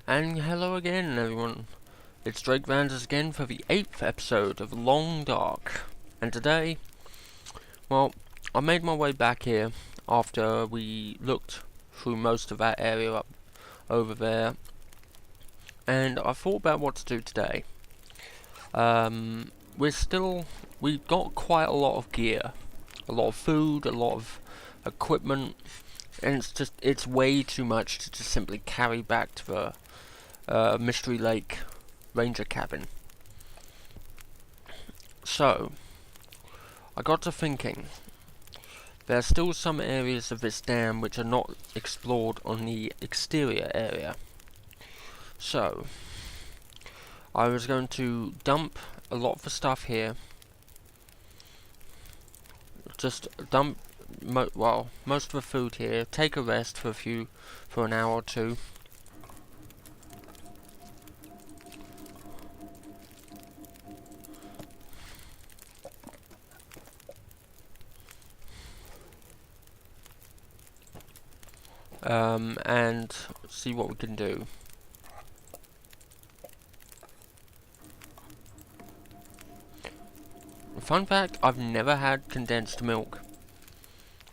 And hello again, everyone. It's Drake Vanders again for the 8th episode of Long Dark. And today, well, I made my way back here after we looked through most of that area up over there. And I thought about what to do today. We've got quite a lot of gear. A lot of food, a lot of equipment. And it's way too much to just simply carry back to the Mystery Lake Ranger cabin. So, I got to thinking, there are still some areas of this dam which are not explored on the exterior area. So, I was going to dump a lot of the stuff here. Just dump, most of the food here, take a rest for an hour or two. And see what we can do. Fun fact, I've never had condensed milk.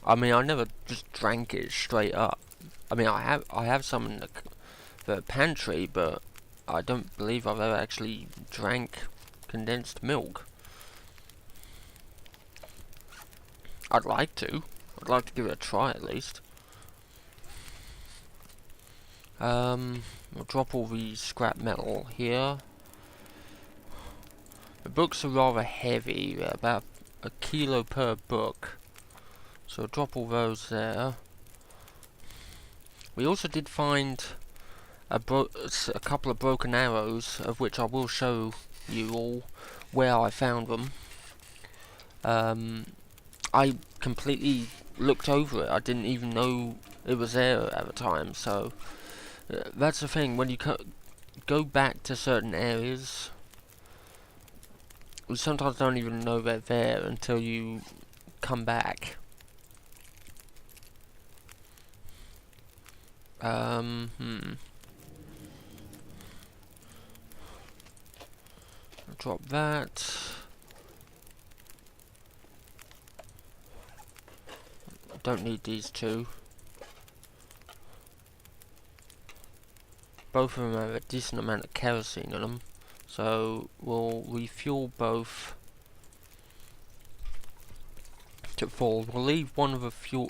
I mean, I never just drank it straight up. I mean, I have some in the pantry, but I don't believe I've ever actually drank condensed milk. I'd like to give it a try at least. We'll drop all the scrap metal here. The books are rather heavy, about a kilo per book. So I'll drop all those there. We also did find a couple of broken arrows, of which I will show you all where I found them. I completely looked over it. I didn't even know it was there at the time, so that's the thing, when you go back to certain areas, you sometimes don't even know they're there until you come back. Drop that. Don't need these two. Both of them have a decent amount of kerosene in them, so we'll refuel both to full. We'll leave one of the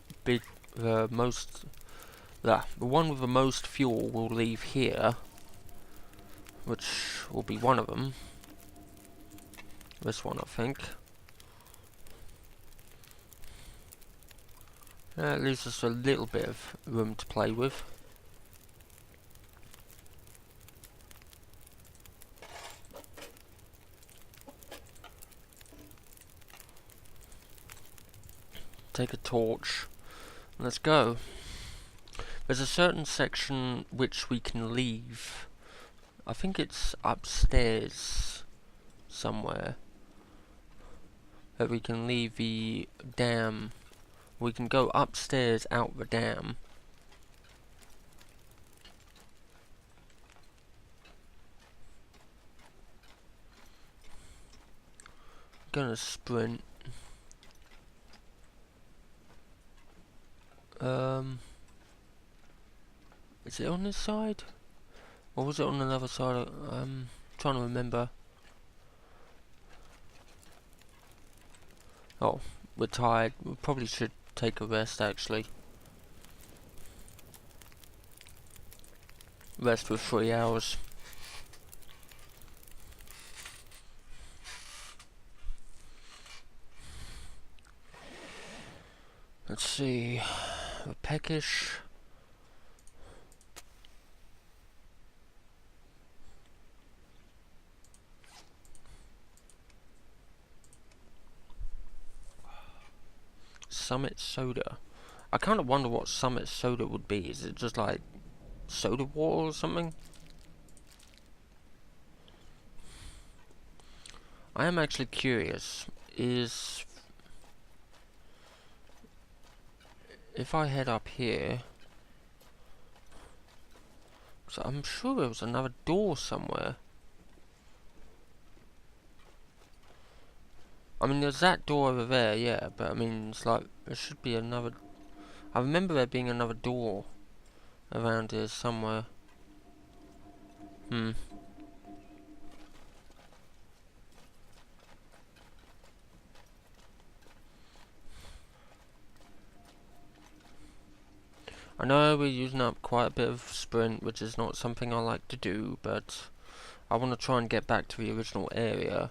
one with the most fuel we'll leave here, which will be one of them. This one, I think. That leaves us a little bit of room to play with. Take a torch. Let's go. There's a certain section which we can leave. I think it's upstairs somewhere. That we can leave the dam. We can go upstairs out the dam. Gonna sprint. Is it on this side? Or was it on another side? I'm trying to remember. Oh, we're tired. We probably should take a rest, actually. Rest for 3 hours. Let's see. We're peckish. Summit soda. I kind of wonder what Summit soda would be. Is it just like soda water or something? I am actually curious. If I head up here, So I'm sure there was another door somewhere. I mean, there's that door over there, yeah, but I mean, it's like, there should be another... I remember there being another door around here somewhere. Hmm. I know we're using up quite a bit of sprint, which is not something I like to do, but I want to try and get back to the original area.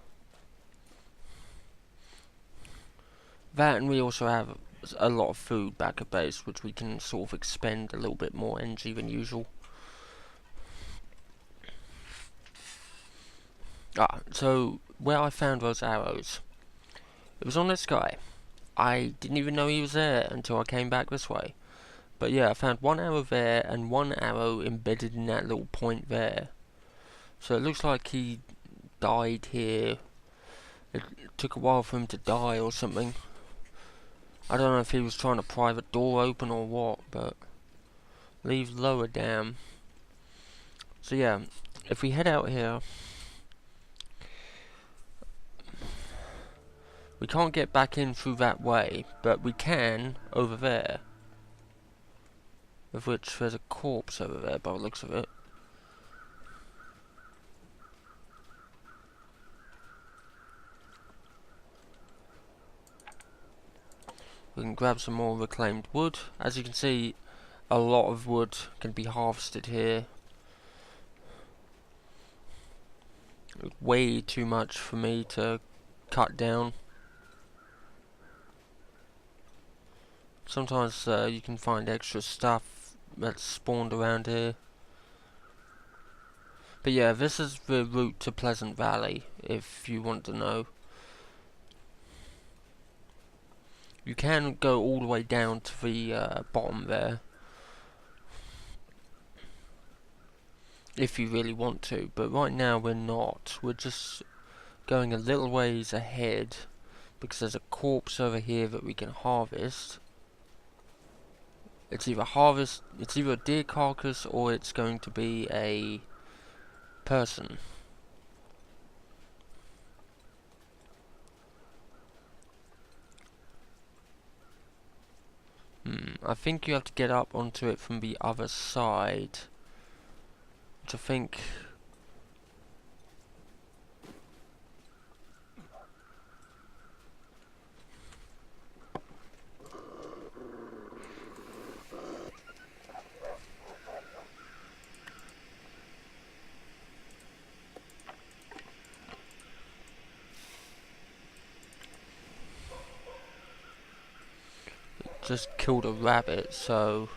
That, and we also have a lot of food back at base, which we can sort of expend a little bit more energy than usual. So where I found those arrows, it was on this guy. I didn't even know he was there until I came back this way. But yeah, I found one arrow there and one arrow embedded in that little point there. So it looks like he died here. It took a while for him to die or something. I don't know if he was trying to pry the door open or what, but leave lower down. So yeah, if we head out here, we can't get back in through that way, but we can over there. Of which there's a corpse over there by the looks of it. We can grab some more reclaimed wood. As you can see, a lot of wood can be harvested here. Way too much for me to cut down. Sometimes you can find extra stuff that's spawned around here. But yeah, this is the route to Pleasant Valley, if you want to know. You can go all the way down to the bottom there, if you really want to, but right now we're not. We're just going a little ways ahead, because there's a corpse over here that we can harvest. It's either a deer carcass, or it's going to be a person. I think you have to get up onto it from the other side, which I think... just killed a rabbit, so...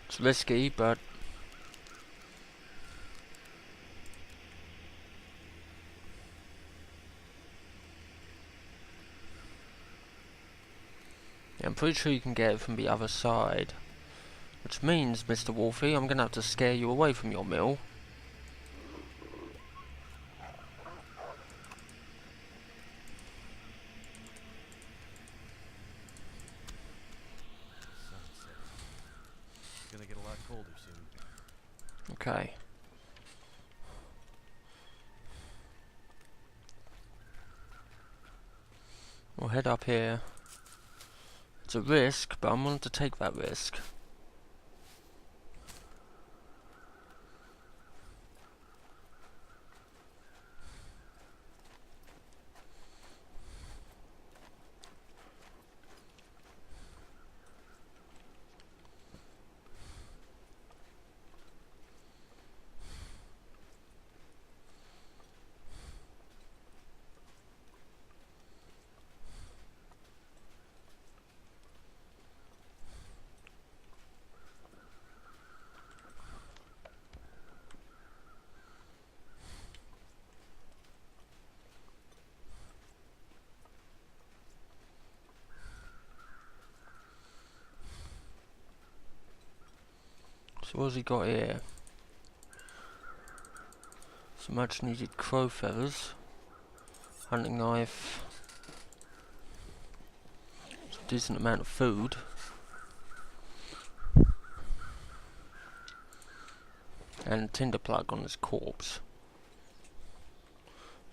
it's risky, but... yeah, I'm pretty sure you can get it from the other side. Which means, Mr. Wolfie, I'm gonna have to scare you away from your mill. It's gonna get a lot colder soon. Okay. We'll head up here. It's a risk, but I'm willing to take that risk. So what's he got here? Some much needed crow feathers. Hunting knife. It's a decent amount of food. And a tinder plug on this corpse.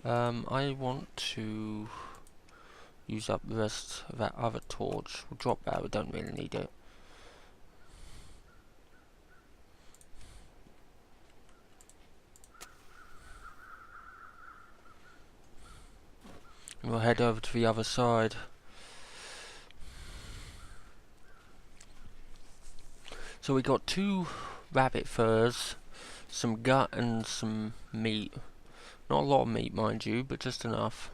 I want to use up the rest of that other torch. We'll drop that, we don't really need it. And we'll head over to the other side. So we got 2 rabbit furs, some gut and some meat. Not a lot of meat, mind you, but just enough.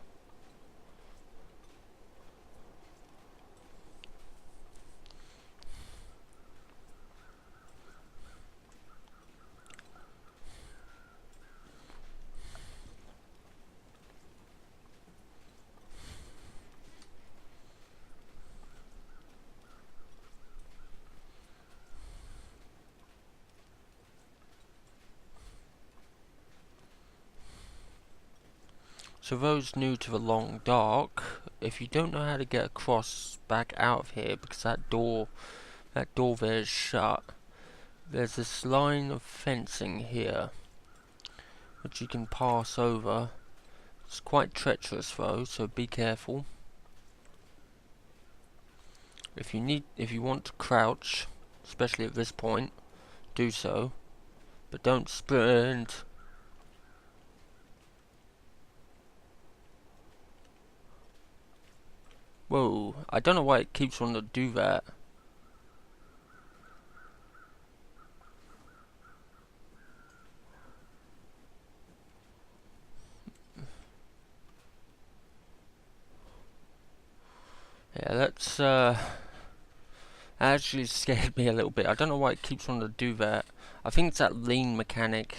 So those new to the long dark, if you don't know how to get across back out of here, because that door there is shut, there's this line of fencing here, which you can pass over. It's quite treacherous though, so be careful. If you want to crouch, especially at this point, do so, but don't sprint. Whoa, I don't know why it keeps wanting to do that. Yeah, that's actually scared me a little bit. I don't know why it keeps wanting to do that. I think it's that lean mechanic.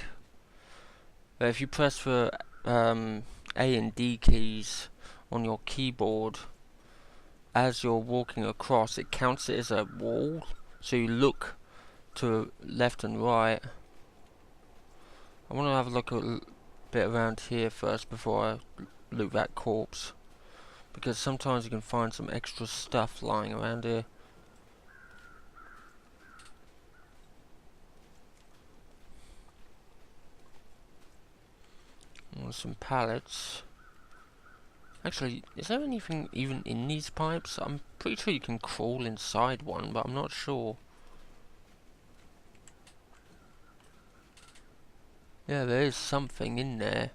But if you press the A and D keys on your keyboard as you're walking across, it counts it as a wall, so you look to left and right. I want to have a look a bit around here first before I loot that corpse, because sometimes you can find some extra stuff lying around here. And some pallets. Actually, is there anything even in these pipes? I'm pretty sure you can crawl inside one, but I'm not sure. Yeah, there is something in there.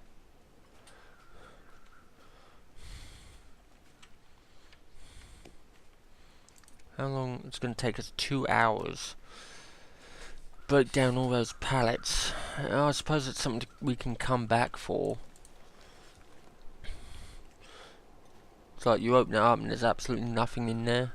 How long? It's going to take us 2 hours. Break down all those pallets. I suppose it's something we can come back for. It's like you open it up and there's absolutely nothing in there.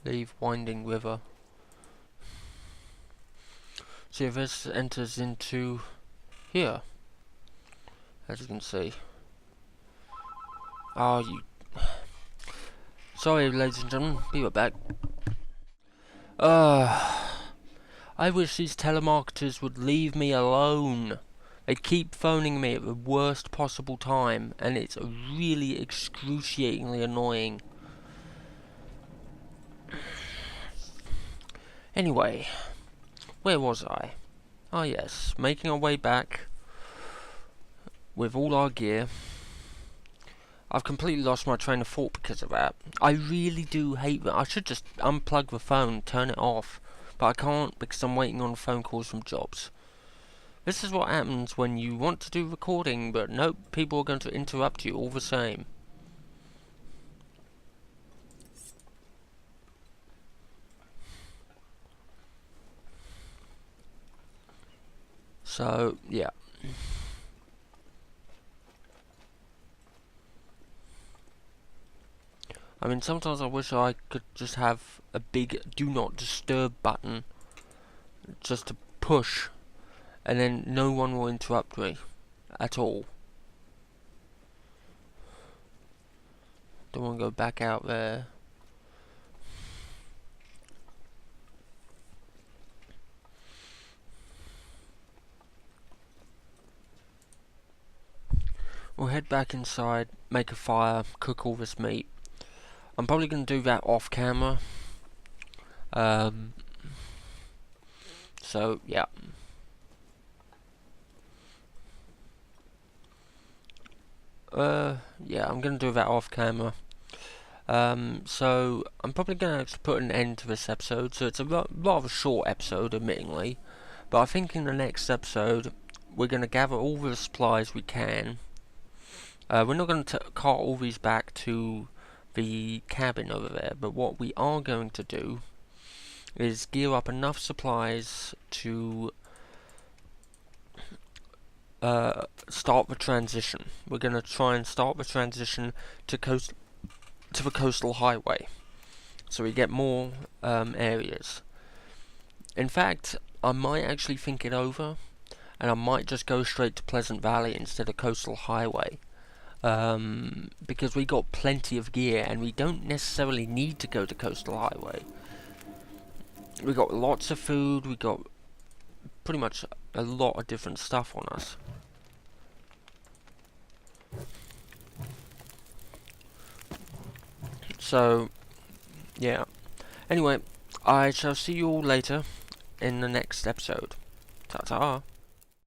Leave winding river. See if this enters into here, as you can see. Oh, you... Sorry, ladies and gentlemen, be right back. I wish these telemarketers would leave me alone. They keep phoning me at the worst possible time, and it's really excruciatingly annoying. Anyway, where was I? Oh yes, making our way back with all our gear. I've completely lost my train of thought because of that. I really do hate that. I should just unplug the phone, turn it off, but I can't because I'm waiting on phone calls from jobs. This is what happens when you want to do recording, but nope, people are going to interrupt you all the same. So, yeah. I mean, sometimes I wish I could just have a big do not disturb button just to push, and then no one will interrupt me at all. Don't want to go back out there. We'll head back inside, make a fire, cook all this meat. I'm probably going to do that off camera. So, yeah. Yeah, I'm going to do that off camera. So, I'm probably going to put an end to this episode. So, it's a rather short episode, admittingly. But I think in the next episode, we're going to gather all the supplies we can. We're not going to cart all these back to the cabin over there. But what we are going to do is gear up enough supplies to start the transition. We're going to try and start the transition to the coastal highway, so we get more areas. In fact, I might actually think it over, and I might just go straight to Pleasant Valley instead of coastal highway, because we got plenty of gear, and we don't necessarily need to go to coastal highway. We got lots of food. We got pretty much a lot of different stuff on us. So, yeah. Anyway, I shall see you all later in the next episode. Ta-ta.